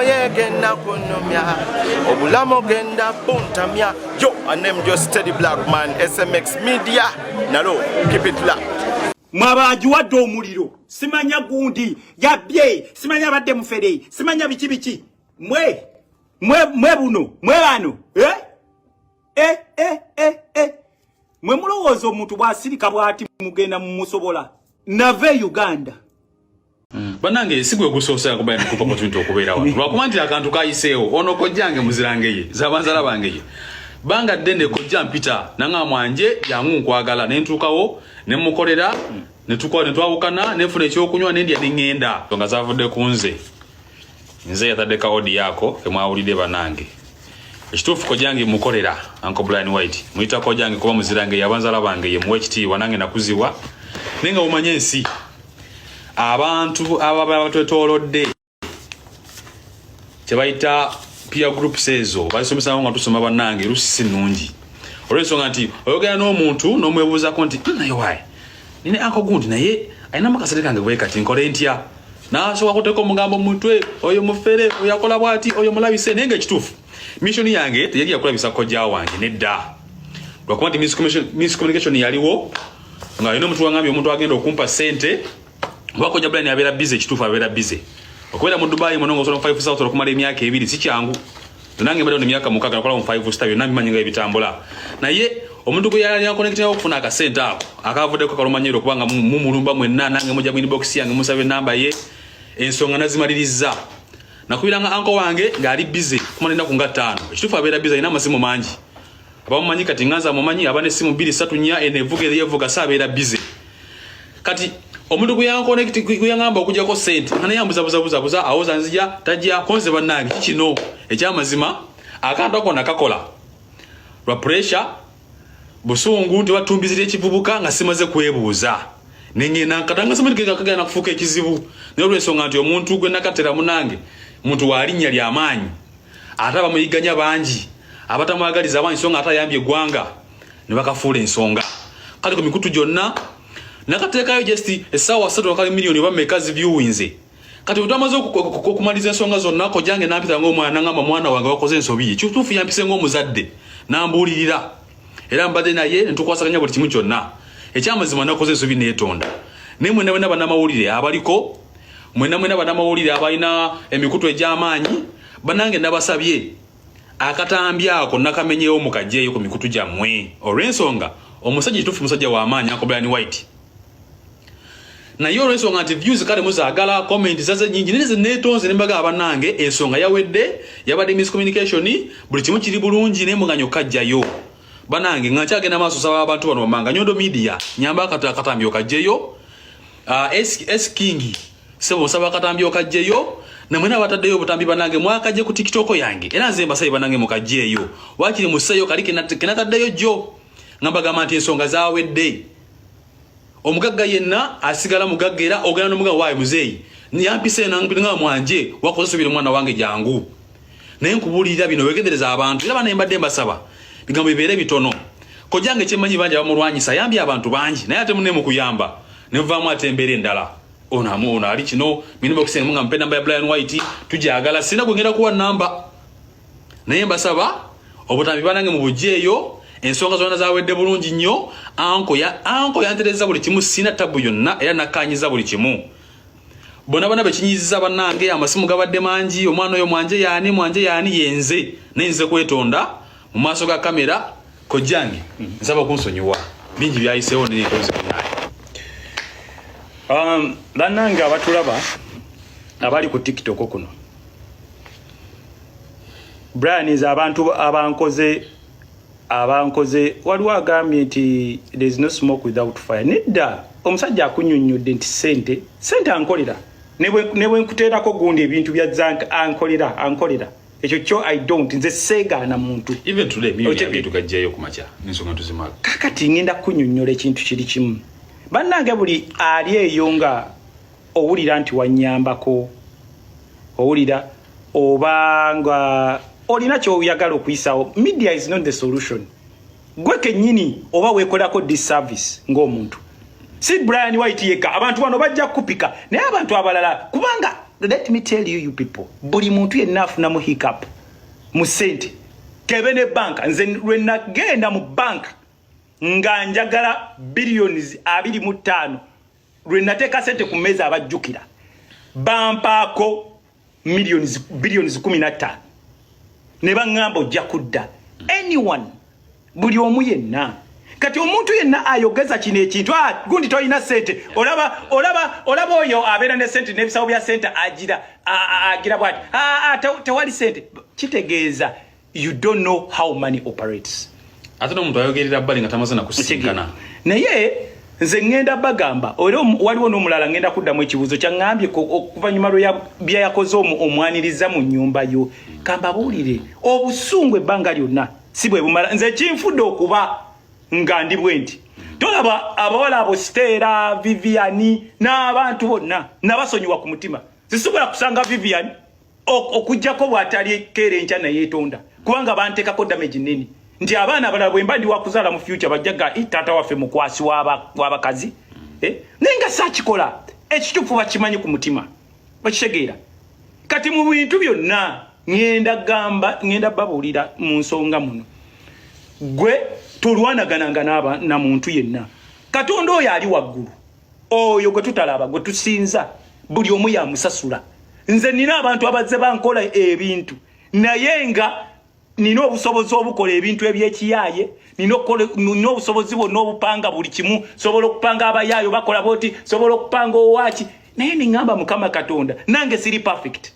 moye genda kunomya obulamo genda puntamya. Yo, I name just Steady Black Man, SMX Media. Nalo, keep it locked. Mwabaji wadde omuliro simanya gundi yabye simanya badde mufere simanya bichi mwe buno mwe bano mwe mulowooza omuntu bwasirika bwati mugenda mumusobola nave Uganda banange sigwe gusosa kubayina kupa opportunity okubeera wano lwakumanti akantu kayiseewo ono kojjange muzirangeye zabanzala bangeye banga dende kojja mpita nanga mwanje yangu nkwagala nentukawo nemukolera netukola netwawukana nefuna ekyokunywa nendi yadingenda nga zavudde kunze nze yatadde kaodi yako emwawulidde banange ekituufu kojjange mukolera Uncle Brian White muyita kojjange kuba muzirange yabanzala bange yemuwe ekitiibwa nange nakuzibwa nenga umanye ensi abantu ababa batwetoolodde kyebayita peer groups ezo basomesa nga tusoma banange lusisi nungi olwensonga nti oyogera n'omuntu n'omwebuuzako nti naye wayi nine ako gundi naye ayina makasete kange bwe kati nkole ntya nasobola kuteeka omugambo mu mutwe oyo mufere oyakola bwati oyo mulabise naye ng'ekituufu mission yange teyali yakulabisa kojja wange nedda lwakuba nti miscommunication yaliwo nga yina omuntu wangambye omuntu agenda okumpa sente wakojja Brian abeera busy ekituufu abeera busy okubeera mu Dubai monongo osobola 5 south okumala emyaka 2 si kyangu nange mbadde emyaka 6 nakola mu 5 star byonna bimanyi nga ebitambula naye omuntu gwe yali yakonekita okufuna akasente ako akavuddeko kalumanyiro kubanga mumulumba mwenna nange mujja mu inbox yange musabe namba ye ensonga nazimaliriza nakubiranga anko wange ngali busy kumanenda ku nga 5 ekituufu abeera busy ina amasimu mangi abamumanyi kati nganza mumanyi abane simu 2 3 4 enevuga yevuga sabeera busy kati omuntu kuyankonekiti kuyangamba okujjako sente ngana yambuza awoza nzija tajja konse bannange kino ekyamazima akantu ako nakakola lwa pressure busungu nti batumbizira ekivubuka nga simaze kwebuuza nengena nkatanga simanyi kagana kufuuka ekizibu naye olw'ensonga nti omuntu gwe nakatera munange muntu walinnya ly'amaanyi ate abamuyiganya bangi abatamwagaliza abangi ensonga atayambye eggwanga ne bakafuula ensonga kale ku mikutu gyonna nakateekayo just essaawa 3 million oba mekazi viewings kati utamaze okumaliza ensonga zonna kojjange nampita ng'omwana ngamba mwana wange wakoze ensobi kituufu yampise ng'omuzadde nambuulirira era mbadde naye ntukwasaganya buli kimu kyonna ekyamazima nakoze ensobi neetonda naye mwena bannamawulire abaliko mwena bannamawulire abalina emikutu egy'amaanyi bannange nabasabye akatambi ako nakamenyeewo mukajjeeyo ku mikutu gyammwe olw'ensonga omusajja kituufu musajja w'amaanyi Uncle Brian White naye olw'ensonga nti views kale muzaagala comment zaze nyingi neze neetonze nembaga abannange ensonga yawedde yabadde miscommunication buli kimu kiri bulungi naye muganya okajjayo banange nga nkyagenda maaso saba abantu bano bamanga Nyondo Media nyamba akatambi okajjeyo King sebo saba akatambi okajjeyo namwena bataddeyo obutambi banange mwakajje ku TikTok yange era nze mbasayi banange mukajjeyo wakiri musayo kali kenataddeyo jjo ngambagamba nti ensonga zawedde omugagga yenna asigala mugagga era ogana n'omugagga waayo muzeeyi yampise nga mwanje wakoze subira omwana wange jangu naye nkubuulirira bino wegendereza abantu era bana mbadde mbasaba bigambo bibeere bitono kojjange kyemmanyi bangi abamulwanyisa yambye abantu bangi naye ate munne mu kuyamba nevaamu ate embeera endala ono ali kino minibokisi nga mpe namba ya Brian White tujagala sina gwengenda kuwa namba naye mbasaba obutambi banange mu bujjeeyo ensonga zonna zawedde bulungi nnyo anko yantereza buli kimu sina tabu yonna era nakanyiza buli kimu bonna bekinyiziza bannange amasimu gabadde mangi omwana oyo mwanje yaani yenze naye kwetonda mu maaso ga kamera kojjange nsaba kunsonyiwa bingi byayiseewo nenkozi kunaye bannange abatulaba abali ku TikTok kuno Brian is abantu abankoze waliwo agambye nti there is no smoke without fire nedda omusajja akunyonnyodde nti sente ankolera ne bwe nkuteerako gundi ebintu bya zanka ankolera ekyo kyo I don't nze seegaana muntu even today mimi tukajjayo kumacha n'ensonga tuzimala kakati ngenda kunyonnyola ekintu kiri kimu bannange buli ali eyo nga owulira nti wanyambako owulira obanga olina kyoyagala okuyisawo media is not the solution gwe kennyini oba weekolako disservice ng'omuntu si Brian White yeka abantu bano bajja kupika naye abantu abalala kubanga let me tell you people, buli muntu yenna afuna mu hiccup mu sente kebe ne banka nze lwe nagenda mu banka nga njagala billions 25 lwe nateeka sente ku mmeeza abajjukira bampaako billions 15 ne baŋŋamba ojja kudda anyone buli omu yenna kati omuntu yenna ayogeza kino ekintu gundi toyina sente olaba oyo abeera ne sente n'ebisawo bya sente agira bwati tewali sente kitegeeza you don't know how money operates ate n'omuntu ayogerera bbali nga tamaze na kusinkana naye nze ngenda bagamba waliwo n'omulala ngenda kuddamu ekibuuzo kyaŋŋambye okuvannyuma lwe yakoze omwaniriza mu nnyumba yo kambabuulire obusungu ebbanga lyonna si bwe bumala nze kinfudde okuba nga ndi bwe nti tolaba abawala abo Stella Vivian n'abantu bonna nabasonyiwa ku mutima sisobola kusanga Vivian okujjako bw'atali keere enkya naye etonda kubanga banteekako damage nene nti abaana abalala bwe mba ndi wakuzaala mu future bajjaga taata waffe mukwasi w'abakazi naye nga saakikola ekituufu bakimanyi ku mutima bakitegeera kati mu bintu byonna ngenda babuulira mu nsonga muno gwe tulwanagananga na muntu yenna katonda oyo ali waggulu oyo gwe tutalaba gwe tusinza buli omu yamusasula nze nina abantu abazze bankola ebintu naye nga nina obusobozi obukola ebintu ebyekiyaaye nina obusobozi bwonna obupanga buli kimu sobola okupanga abayaayo bakola boti sobola okupanga owaaki naye niŋŋamba Mukama Katonda nange siri perfect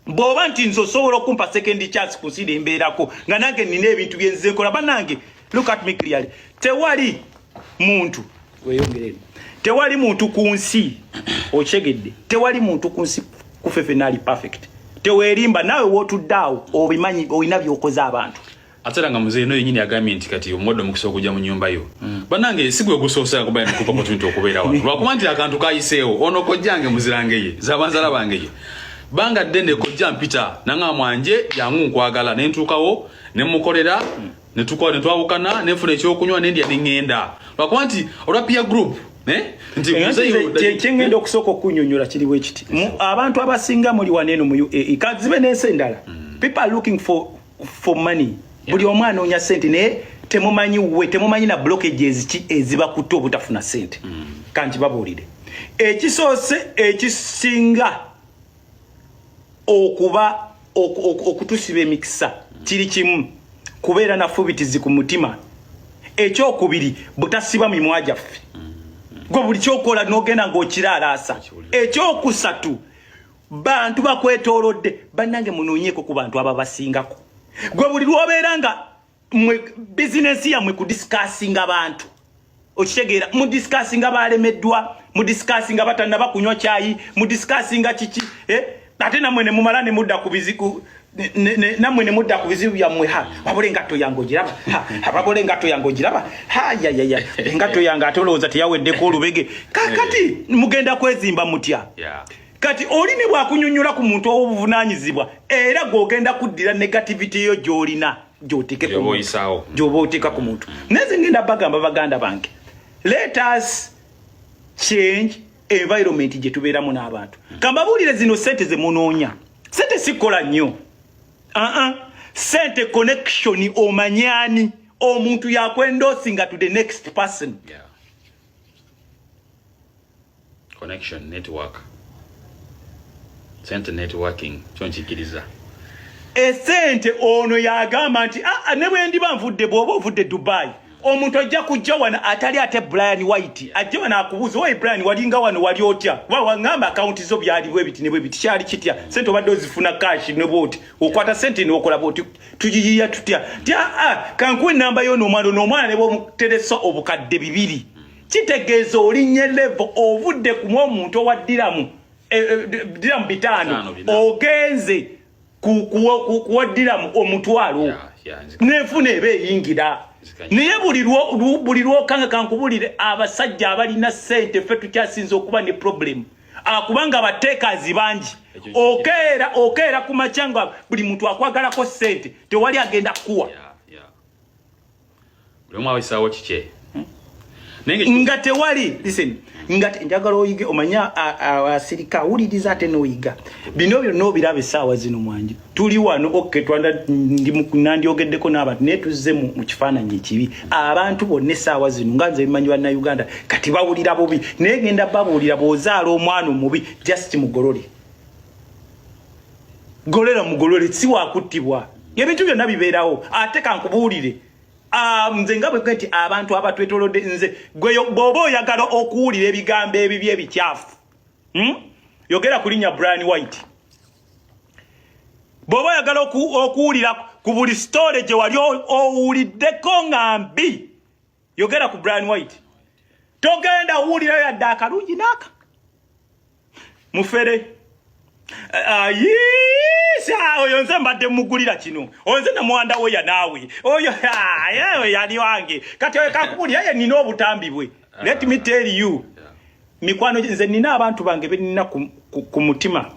bw'oba nti nze osobola okumpa second chance kusira embeerako nga nange nina ebintu bye nze nkola bannange look at me clearly tewali muntu ku nsi okyegedde tewali muntu ku nsi kufefenaali perfect teweerimba naawe wotuddaawo obimanyi olina byokoze abantu ate nga muzeeyi no yennyini agambye nti kati omuddo mukisa okujja mu nnyumba yo bannange si gwe gusoosera kuba nikupa opportunity okubeera wano lwakuba nti akantu kayiseewo ono kojjange muzirange zabanzala bange ye banga ddene kojja mpita nanga mwanje yangu nkwagala ne ntuukawo ne mukolera ne twawukana ne nfuna ekyokunywa ne ndya ngenda lwakuba nti olwa peer group nti kyengenda okusooka okunyonyola kiriwo ekiti abantu abasinga muli waneeno mu UAE kazibe n'ensi endala people are looking for money buli omu anoonya sente naye temumanyi na blockages ki ezibakutte obutafuna sente kankibabuulire ekisoose ekisinga okutusiba emikisa kiri kimu kubeera na fubitizi ku mutima ekyokubiri butasiba mimwa gyaffe gwe buli kyokola n'ogenda ng'okiraalaasa ekyokusatu bantu bakwetoolodde bannange munoonyeeko ku bantu ababasingako gwe buli lwobeera nga bizinensi yammwe kudisikasinga bantu okitegeera mudisikasinga balemeddwa mudisikasinga batannaba kunywa kyayi mudisikasinga kiki ate namwe ne mumala ne mudda ku biziku namwe ne mudda ku bizibu byammwe wabula engatto yange ogiraba wabula engatto yange ogiraba engatto yange ate olowooza teyaweddeko olubege kakati mugenda kwezimba mutya kati oli ne bwakunyonnyola ku muntu ow'obuvunaanyizibwa era gw'ogenda kuddira negativity yo gy'olina gy'oba oteeka ku muntu naye ngenda bagamba baganda bange let us change environment gye tubeeramu n'abantu kambabuulire zino sente ze munoonya sente sikola nnyo sente connection omanyani omuntu yakwendosinga to the next person connection network sente networking kyonchikiriza esente ono yagamba nti ne bwe ndiba nvudde bw'oba ovudde Dubai omuntu ajja kujja wano atali ate Brian White ajja wano akubuuza oye Brian walinga wano wali otya wangamba akaunti zo byaliwo ebiti ne bwe biti kyali kitya sente obadde ozifuna cash ne bwoti okwata sente n'okola bwoti tugiyiya tutya kankuwe namba yo n'omwana ne bw'omuteresa obukadde 2 kitegeeza olinnye level ovudde ku omuntu owaddiramu diramu 5 ogenze kuwaddiramu omutwalo nefuna eba eyingira naye buli lwokanga kankubulire abasajja abalina sente ffe tukyasinza okuba ne problem kubanga abateekazi bangi okeera ku macyanga buli muntu akwagalako sente tewali agenda kuwa buli omu abayisaawo kike nga tewali listen nga njagala oyige omanya asirika awuliriza ate noyiga bino byonna birabe saawa zino mwanje tuli wano okay twanda nandyogeddeko n'abantu naye tuzze mu kifaananyi ekibi abantu bonna saawa zino nga nze bimanyi banna Uganda kati bawulira bubi naye genda babuulira bw'ozaala omwana omubi just mugolole golera mugolole si wakuttibwa ebintu byonna bibeerawo ate kankubuulire nze nga bwe nti abantu abatwetolodde nze gwe bw'oba oyagala okuwulira ebigambo ebibi ebikyafu yogera ku linnya Brian White bw'oba oyagala okuwulira ku buli story gye wali owuliddeko nga mbi yogera ku Brian White togenda wuwulirayo yadde akalungi n'aka mufere oyo nze mbadde mugulira kino onze namuwanda woya naawe oyo yali wange kati oyo kakubuli yaye nina obutambi bwe let me tell you mikwano nze nina abantu bange benina ku mutima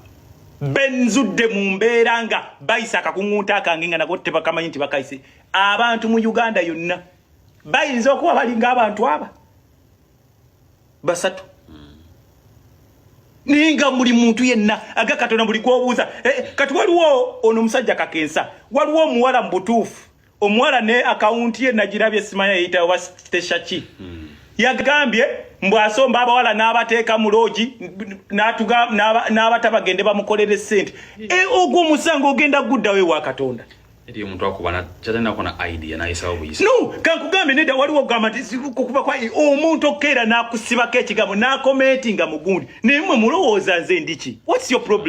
benzudde mu mbeera nga bayisa akakungunta akange nga nako tebakamanyi nti bakayise abantu mu Uganda yonna bayinza okuba balinga abantu aba basatu ninga muri muntu yenna aga Katonda buli gwobuuza kati waliwo ono musajja kakensa waliwo omuwala mbutuufu omuwala ne account ye nagirabye simanya yita oba teshachi yagambye mbwasomba abawala n'abateeka mu loogi n'abatabagende bamukolere sente ogwo musango ogenda guddawe wa Katonda eri omuntu akubana kyatenda kona idea na isawo buyisa no kankugambe neda waliwo gamba kuba kwa omuntu okera nakusibako ekigambo na commenting nga mugundi nemwe mulowooza nze ndiki what's your problem